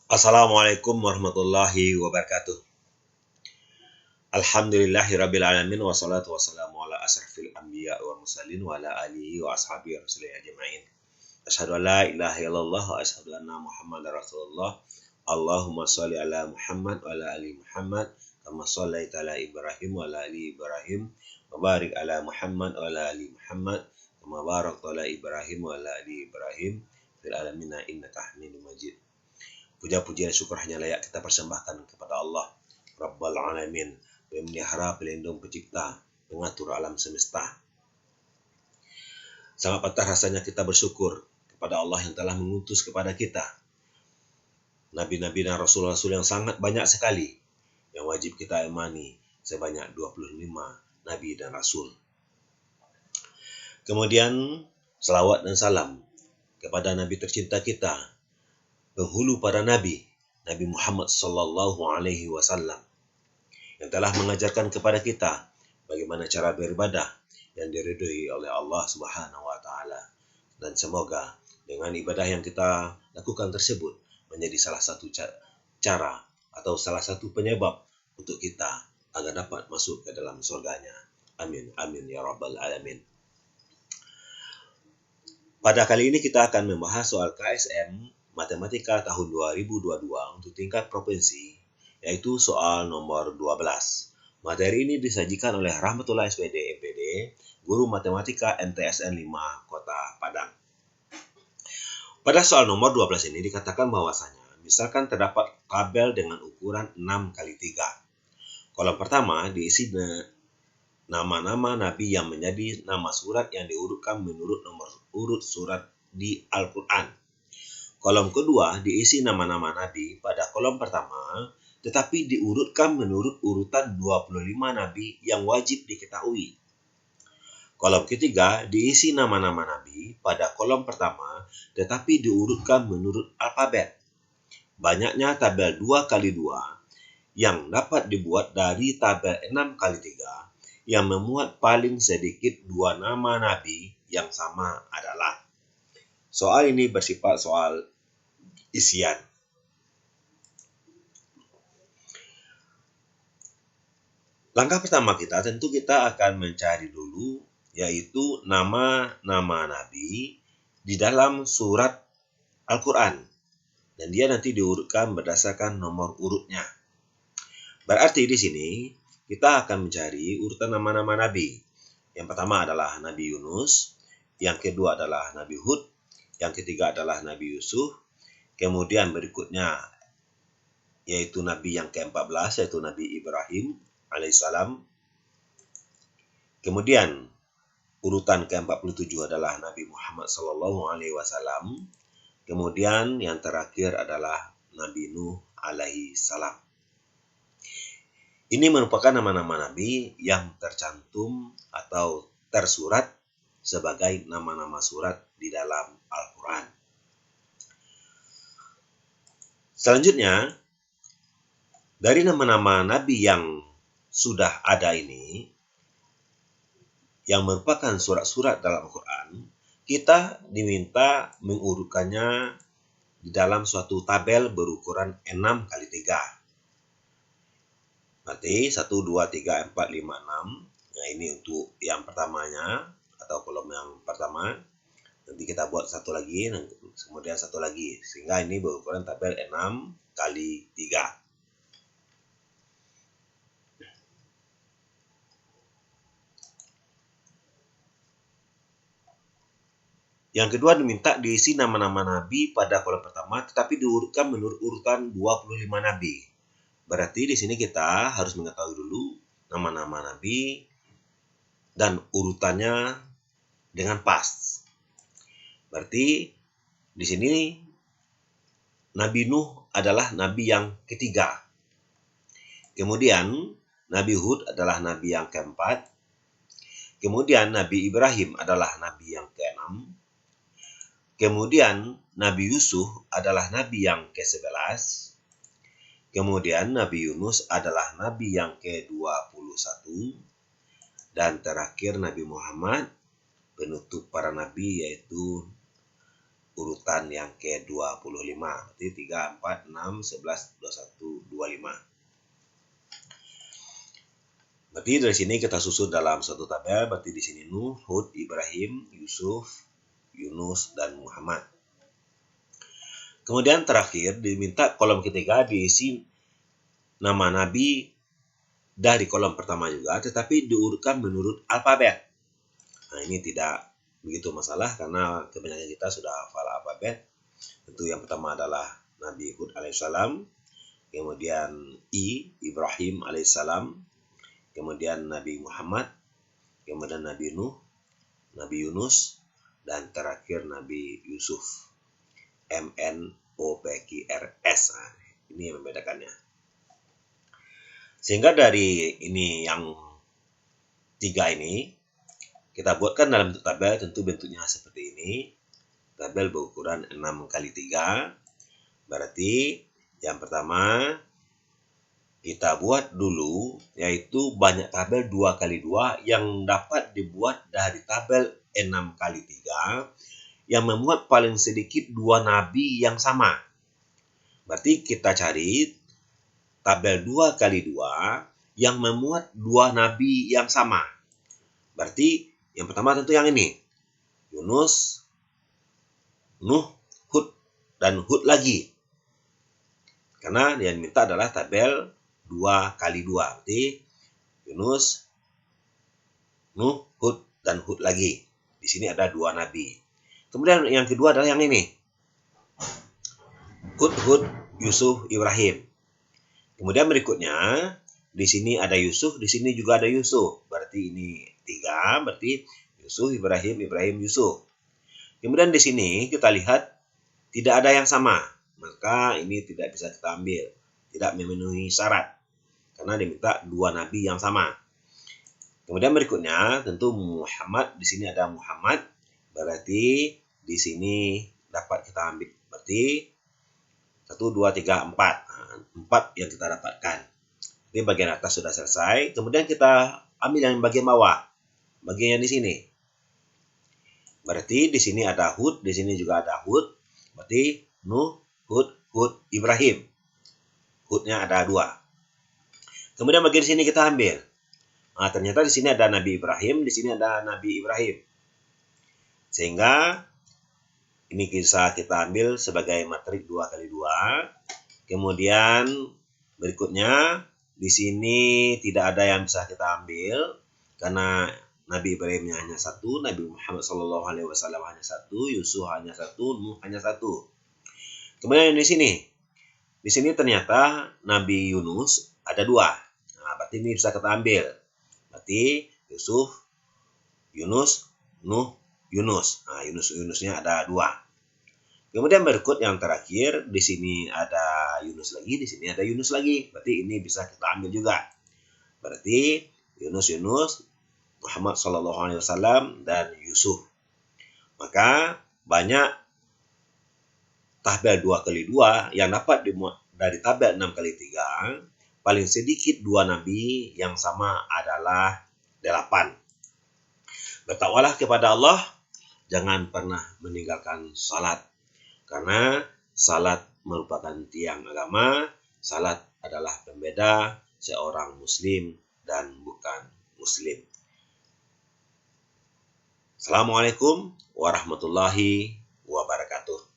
Assalamualaikum warahmatullahi wabarakatuh. Alhamdulillahirabbil alamin wassalatu wassalamu ala asrafil anbiya wal mursalin wa ala alihi wa ashabihi rasulih ajmain. Asyhadu an la ilaha illallah wa asyhadu anna Muhammadar Rasulullah. Allahumma shalli ala Muhammad wa ala ali Muhammad kama shallaita ala Ibrahim wa ala ali Ibrahim wa barik ala Muhammad wa ala ali Muhammad kama barakta ala Ibrahim wa ala ali Ibrahim fil alamin innaka Hamidum Majid. Puja-puji dan syukur hanya layak kita persembahkan kepada Allah Rabbal Alamin, pemelihara, pelindung, pencipta, pengatur alam semesta. Sangat patah rasanya kita bersyukur kepada Allah yang telah mengutus kepada kita nabi-nabi dan rasul-rasul yang sangat banyak sekali yang wajib kita imani, sebanyak 25 nabi dan rasul. Kemudian selawat dan salam kepada nabi tercinta kita, penghulu para nabi, Nabi Muhammad sallallahu alaihi wasallam, yang telah mengajarkan kepada kita bagaimana cara beribadah yang diridhoi oleh Allah Subhanahu wa taala. Dan semoga dengan ibadah yang kita lakukan tersebut menjadi salah satu cara atau salah satu penyebab untuk kita agar dapat masuk ke dalam surganya. Amin amin ya rabbal alamin. Pada kali ini kita akan membahas soal KSM Matematika tahun 2022 untuk tingkat provinsi, yaitu soal nomor 12. Materi ini disajikan oleh Rahmatullah SPD MPD, Guru Matematika MTSN 5 Kota Padang. Pada soal nomor 12 ini dikatakan bahwasanya, misalkan terdapat tabel dengan ukuran 6x3. Kolom pertama diisi nama-nama nabi yang menjadi nama surat yang diurutkan menurut nomor urut surat di Al-Quran. Kolom kedua diisi nama-nama nabi pada kolom pertama, tetapi diurutkan menurut urutan 25 nabi yang wajib diketahui. Kolom ketiga diisi nama-nama nabi pada kolom pertama, tetapi diurutkan menurut alfabet. Banyaknya tabel 2x2 yang dapat dibuat dari tabel 6x3 yang memuat paling sedikit 2 nama nabi yang sama adalah. Soal ini bersifat soal isian. Langkah pertama kita akan mencari dulu yaitu nama-nama nabi di dalam surat Al-Quran. Dan dia nanti diurutkan berdasarkan nomor urutnya. Berarti di sini kita akan mencari urutan nama-nama nabi. Yang pertama adalah Nabi Yunus, yang kedua adalah Nabi Hud, yang ketiga adalah Nabi Yusuf, kemudian berikutnya yaitu Nabi yang ke-14 yaitu Nabi Ibrahim alaihissalam. Kemudian urutan ke-47 adalah Nabi Muhammad sallallahu alaihi wasallam. Kemudian yang terakhir adalah Nabi Nuh alaihi salam. Ini merupakan nama-nama nabi yang tercantum atau tersurat sebagai nama-nama surat di dalam Al-Quran. Selanjutnya, dari nama-nama nabi yang sudah ada ini, yang merupakan surat-surat dalam Al-Quran, kita diminta mengurutkannya di dalam suatu tabel berukuran 6x3. Berarti 1, 2, 3, 4, 5, 6. Nah ini untuk yang pertamanya atau kolom yang pertama. Nanti kita buat satu lagi, kemudian satu lagi. Sehingga ini berukuran tabel 6x3. Yang kedua diminta diisi nama-nama nabi pada kolom pertama, tetapi diurutkan menurut urutan 25 nabi. Berarti di sini kita harus mengetahui dulu nama-nama nabi dan urutannya dengan pas. Berarti di sini Nabi Nuh adalah nabi yang ketiga. Kemudian Nabi Hud adalah nabi yang keempat. Kemudian Nabi Ibrahim adalah nabi yang keenam. Kemudian Nabi Yusuf adalah nabi yang ke-11. Kemudian Nabi Yunus adalah nabi yang ke-21. Dan terakhir Nabi Muhammad, penutup para nabi, yaitu urutan yang ke-25. Berarti 3, 4, 6, 11, 21, 25. Berarti dari sini kita susun dalam satu tabel. Berarti di sini Nuh, Hud, Ibrahim, Yusuf, Yunus, dan Muhammad. Kemudian terakhir diminta kolom ketiga diisi nama nabi dari kolom pertama juga, tetapi diurutkan menurut alfabet. Nah, ini tidak begitu masalah karena kebanyakan kita sudah hafal alfabet. Tentu yang pertama adalah Nabi Hud alaihissalam, kemudian Ibrahim alaihissalam, kemudian Nabi Muhammad, kemudian Nabi Nuh, Nabi Yunus, dan terakhir Nabi Yusuf. MNOPQRS. Nah, ini yang membedakannya. Sehingga dari ini yang 3 ini kita buatkan dalam bentuk tabel. Tentu bentuknya seperti ini. Tabel berukuran 6x3. Berarti yang pertama kita buat dulu yaitu banyak tabel 2x2 yang dapat dibuat dari tabel 6x3 yang memuat paling sedikit 2 nabi yang sama. Berarti kita cari tabel 2x2 yang memuat 2 nabi yang sama. Berarti yang pertama tentu yang ini. Yunus, Nuh, Hud, dan Hud lagi. Karena yang diminta adalah tabel 2x2. Berarti Yunus, Nuh, Hud, dan Hud lagi. Di sini ada 2 nabi. Kemudian yang kedua adalah yang ini. Hud, Yusuf, Ibrahim. Kemudian berikutnya, di sini ada Yusuf, di sini juga ada Yusuf. Berarti ini 3, berarti Yusuf, Ibrahim, Yusuf. Kemudian di sini kita lihat tidak ada yang sama. Maka ini tidak bisa kita ambil. Tidak memenuhi syarat. Karena diminta 2 nabi yang sama. Kemudian berikutnya, tentu Muhammad, di sini ada Muhammad. Berarti di sini dapat kita ambil. Berarti 1, 2, 3, 4. 4 yang kita dapatkan. Ini bagian atas sudah selesai. Kemudian kita ambil yang bagian bawah. Bagian yang di sini. Berarti di sini ada Hud, di sini juga ada Hud. Berarti Nuh, Hud, Ibrahim. Hudnya ada 2. Kemudian bagian sini kita ambil. Nah, ternyata di sini ada Nabi Ibrahim, di sini ada Nabi Ibrahim. Sehingga ini bisa kita ambil sebagai matrik 2x2. Kemudian berikutnya di sini tidak ada yang bisa kita ambil karena Nabi Ibrahimnya hanya 1, Nabi Muhammad SAW hanya 1, Yusuf hanya 1, Nuh hanya 1. Kemudian di sini ternyata Nabi Yunus ada 2. Nah, berarti ini bisa kita ambil. Berarti Yusuf, Yunus, Nuh, Yunus. Nah, Yunusnya ada 2. Kemudian berikut yang terakhir, di sini ada Yunus lagi, di sini ada Yunus lagi. Berarti ini bisa kita ambil juga. Berarti Yunus, Muhammad SAW, dan Yusuf. Maka banyak tabel 2x2 yang dapat dimuat dari tabel 6x3. Paling sedikit 2 nabi yang sama adalah 8. Bertakwalah kepada Allah. Jangan pernah meninggalkan salat. Karena salat merupakan tiang agama. Salat adalah pembeda seorang muslim dan bukan muslim. Assalamualaikum warahmatullahi wabarakatuh.